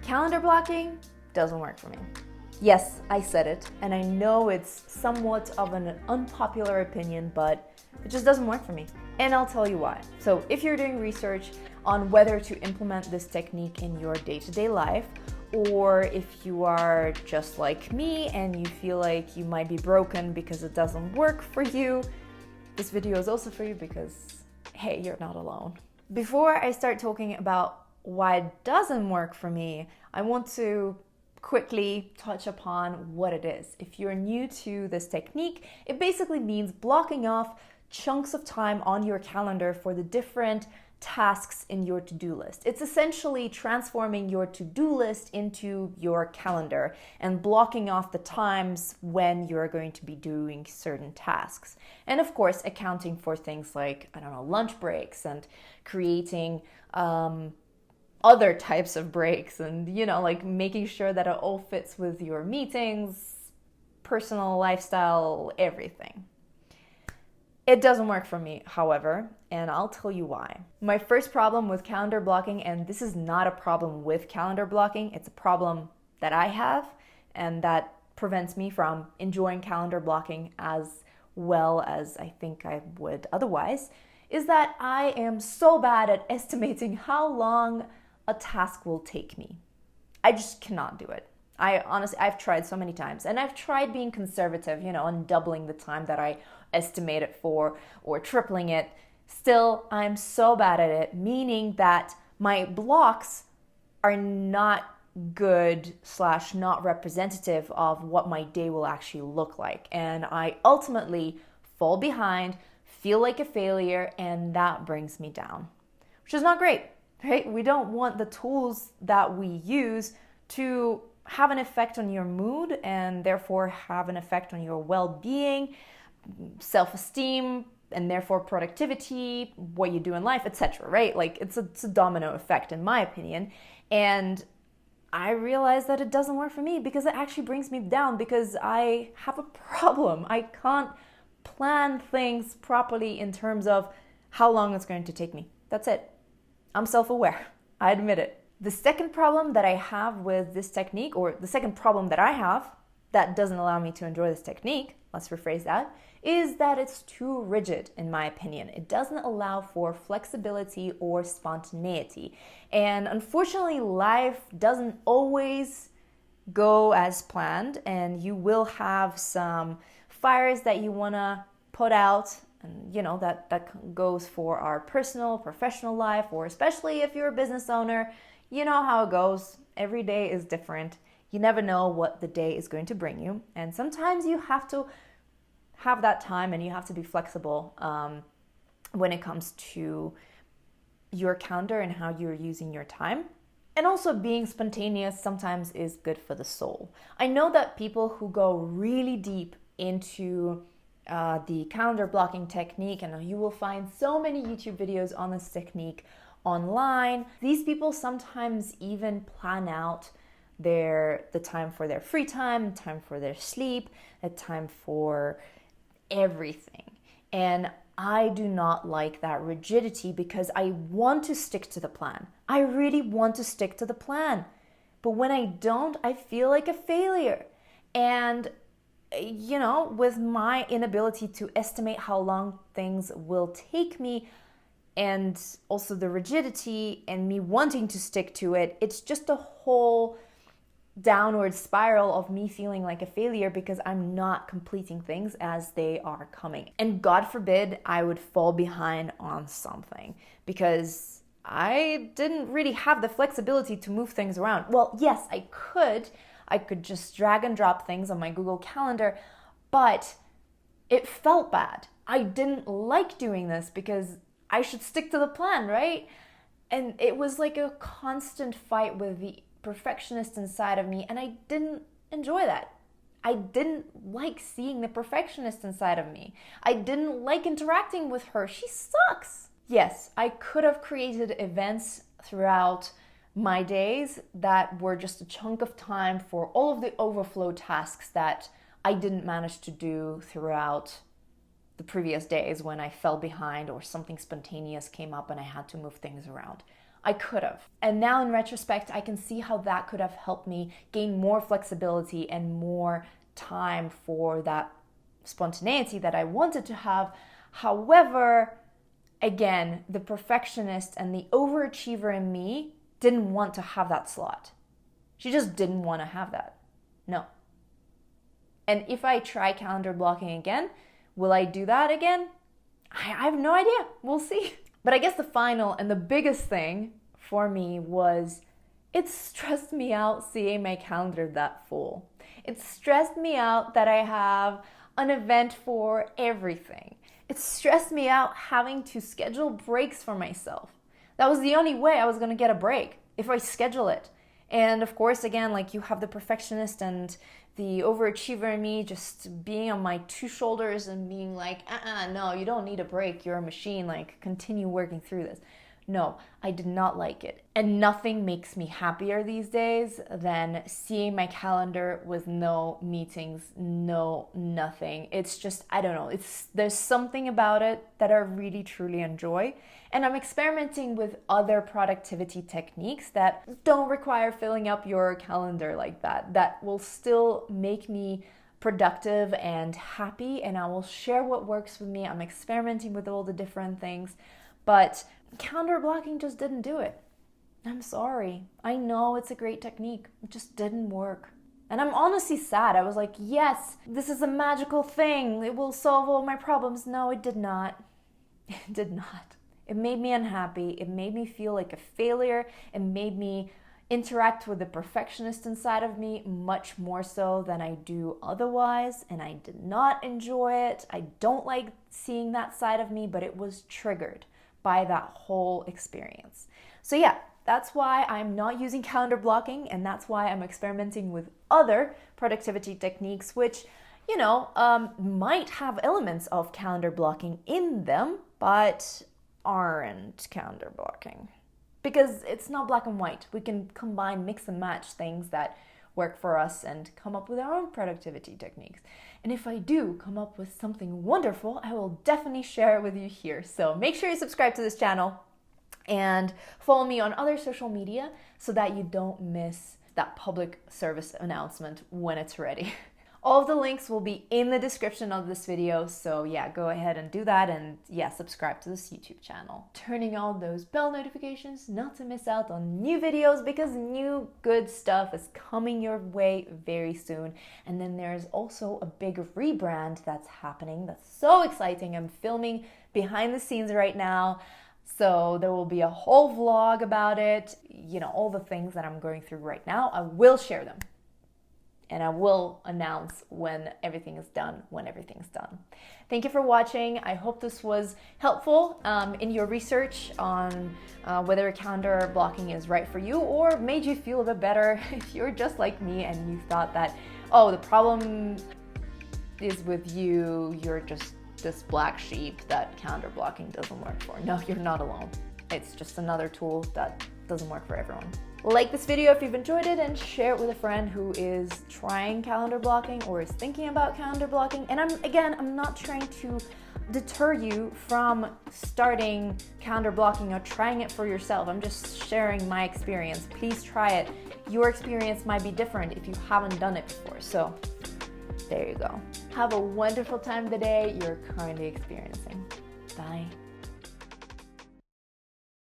Calendar blocking doesn't work for me. Yes, I said it, and I know it's somewhat of an unpopular opinion, but it just doesn't work for me. And I'll tell you why. So if you're doing research on whether to implement this technique in your day-to-day life, or if you are just like me and you feel like you might be broken because it doesn't work for you, this video is also for you because, hey, you're not alone. Before I start talking about why it doesn't work for me, I want to quickly touch upon what it is. If you're new to this technique, it basically means blocking off chunks of time on your calendar for the different tasks in your to-do list. It's essentially transforming your to-do list into your calendar and blocking off the times when you're going to be doing certain tasks. And of course, accounting for things like, lunch breaks and creating other types of breaks and, making sure that it all fits with your meetings, personal lifestyle, everything. It doesn't work for me, however, and I'll tell you why. My first problem with calendar blocking, and this is not a problem with calendar blocking, it's a problem that I have and that prevents me from enjoying calendar blocking as well as I think I would otherwise, is that I am so bad at estimating how long a task will take me. I just cannot do it. I've tried so many times, and I've tried being conservative, and doubling the time that I estimate it for or tripling it. Still, I'm so bad at it, meaning that my blocks are not good / not representative of what my day will actually look like. And I ultimately fall behind, feel like a failure, and that brings me down, which is not great, right? We don't want the tools that we use to have an effect on your mood and therefore have an effect on your well-being, self-esteem, and therefore productivity, what you do in life, etc., right? Like it's a domino effect in my opinion. And I realized that it doesn't work for me because it actually brings me down because I have a problem. I can't plan things properly in terms of how long it's going to take me. That's it. I'm self-aware. I admit it. The second problem that I have with this technique, or the second problem that I have that doesn't allow me to enjoy this technique, let's rephrase that, is that it's too rigid, in my opinion. It doesn't allow for flexibility or spontaneity. And unfortunately, life doesn't always go as planned, and you will have some fires that you want to put out. And that goes for our personal, professional life, or especially if you're a business owner, you know how it goes. Every day is different. You never know what the day is going to bring you. And sometimes you have to have that time and you have to be flexible when it comes to your calendar and how you're using your time. And also being spontaneous sometimes is good for the soul. I know that people who go really deep into the calendar blocking technique, and you will find so many YouTube videos on this technique online. These people sometimes even plan out the time for their free time for their sleep, a time for everything. And I do not like that rigidity because I want to stick to the plan. I really want to stick to the plan. But when I don't, I feel like a failure. And with my inability to estimate how long things will take me, and also the rigidity and me wanting to stick to it, it's just a whole downward spiral of me feeling like a failure because I'm not completing things as they are coming. And God forbid I would fall behind on something because I didn't really have the flexibility to move things around. Well, yes, I could just drag and drop things on my Google Calendar, but it felt bad. I didn't like doing this because I should stick to the plan, right? And it was like a constant fight with the perfectionist inside of me, and I didn't enjoy that. I didn't like seeing the perfectionist inside of me. I didn't like interacting with her. She sucks. Yes, I could have created events throughout my days that were just a chunk of time for all of the overflow tasks that I didn't manage to do throughout the previous days when I fell behind or something spontaneous came up and I had to move things around. I could have. And now in retrospect, I can see how that could have helped me gain more flexibility and more time for that spontaneity that I wanted to have. However, again, the perfectionist and the overachiever in me didn't want to have that slot. She just didn't want to have that. No. And if I try calendar blocking again, will I do that again? I have no idea. We'll see. But I guess the final and the biggest thing for me was it stressed me out seeing my calendar that full. It stressed me out that I have an event for everything. It stressed me out having to schedule breaks for myself. That was the only way I was going to get a break, if I schedule it. And of course, again, like you have the perfectionist and the overachiever in me just being on my two shoulders and being like, no, you don't need a break. You're a machine. Like, continue working through this. No, I did not like it. And nothing makes me happier these days than seeing my calendar with no meetings, no nothing. It's just, I don't know, there's something about it that I really truly enjoy. And I'm experimenting with other productivity techniques that don't require filling up your calendar like that, that will still make me productive and happy, and I will share what works with me. I'm experimenting with all the different things, but calendar blocking just didn't do it. I'm sorry. I know it's a great technique. It just didn't work. And I'm honestly sad. I was like, yes, this is a magical thing. It will solve all my problems. No, it did not. It did not. It made me unhappy. It made me feel like a failure. It made me interact with the perfectionist inside of me much more so than I do otherwise. And I did not enjoy it. I don't like seeing that side of me, but it was triggered by that whole experience. So yeah, that's why I'm not using calendar blocking, and that's why I'm experimenting with other productivity techniques, which, might have elements of calendar blocking in them, but aren't calendar blocking. Because it's not black and white. We can combine, mix and match things that work for us and come up with our own productivity techniques. And if I do come up with something wonderful, I will definitely share it with you here. So make sure you subscribe to this channel and follow me on other social media so that you don't miss that public service announcement when it's ready. All of the links will be in the description of this video, so yeah, go ahead and do that, and yeah, subscribe to this YouTube channel. Turning on those bell notifications not to miss out on new videos, because new good stuff is coming your way very soon. And then there's also a big rebrand that's happening that's so exciting. I'm filming behind the scenes right now, so there will be a whole vlog about it. All the things that I'm going through right now, I will share them. And I will announce when everything is done, Thank you for watching. I hope this was helpful in your research on whether calendar blocking is right for you, or made you feel a bit better if you're just like me and you thought that, oh, the problem is with you, you're just this black sheep that calendar blocking doesn't work for. No, you're not alone. It's just another tool that doesn't work for everyone. Like this video if you've enjoyed it, and share it with a friend who is trying calendar blocking or is thinking about calendar blocking. And I'm not trying to deter you from starting calendar blocking or trying it for yourself. I'm just sharing my experience. Please try it. Your experience might be different if you haven't done it before. So there you go. Have a wonderful time of the day you're currently experiencing. Bye.